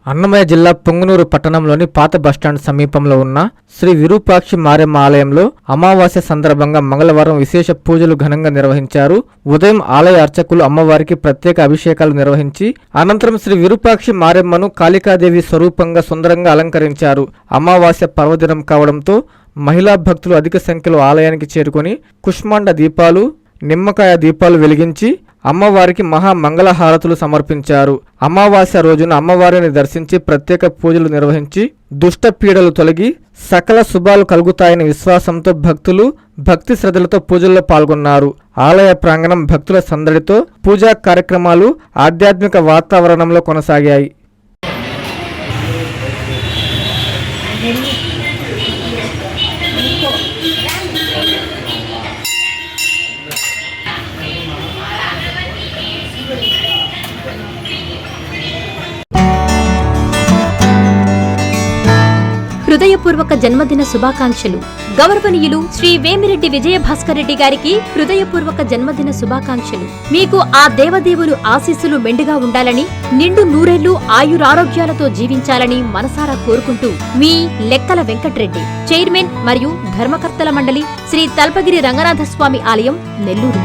అన్నమయ్య జిల్లా పొంగనూరు పట్టణంలోని పాత బస్టాండ్ సమీపంలో ఉన్న శ్రీ విరూపాక్షి మారెమ్మ ఆలయంలో అమావాస్య సందర్భంగా మంగళవారం విశేష పూజలు ఘనంగా నిర్వహించారు. ఉదయం ఆలయ అర్చకులు అమ్మవారికి ప్రత్యేక అభిషేకాలు నిర్వహించి అనంతరం శ్రీ విరూపాక్షి మారెమ్మను కాళికాదేవి స్వరూపంగా సుందరంగా అలంకరించారు. అమావాస్య పర్వదినం కావడంతో మహిళా భక్తులు అధిక సంఖ్యలో ఆలయానికి చేరుకొని కుష్మాండ దీపాలు, నిమ్మకాయ దీపాలు వెలిగించి అమ్మవారికి మహా మంగళహారతులు సమర్పించారు. అమావాస్య రోజున అమ్మవారిని దర్శించి ప్రత్యేక పూజలు నిర్వహించి దుష్ట పీడలు తొలగి సకల శుభాలు కలుగుతాయని విశ్వాసంతో భక్తులు భక్తి శ్రద్ధలతో పూజల్లో పాల్గొన్నారు. ఆలయ ప్రాంగణం భక్తుల సందడితో పూజా కార్యక్రమాలు ఆధ్యాత్మిక వాతావరణంలో కొనసాగాయి. హృదయపూర్వక జన్మదిన శుభాకాంక్షలు. గౌరవనీయులు శ్రీ వేమిరెడ్డి విజయభాస్కర్ రెడ్డి గారికి హృదయపూర్వక జన్మదిన శుభాకాంక్షలు. మీకు ఆ దేవదేవులు ఆశీస్సులు మెండుగా ఉండాలని, నిండు నూరేళ్లు ఆయురారోగ్యాలతో జీవించాలని మనసారా కోరుకుంటూ మీ లెక్కల వెంకట్రెడ్డి, చైర్మన్ మరియు ధర్మకర్తల మండలి, శ్రీ తల్పగిరి రంగనాథస్వామి ఆలయం, నెల్లూరు.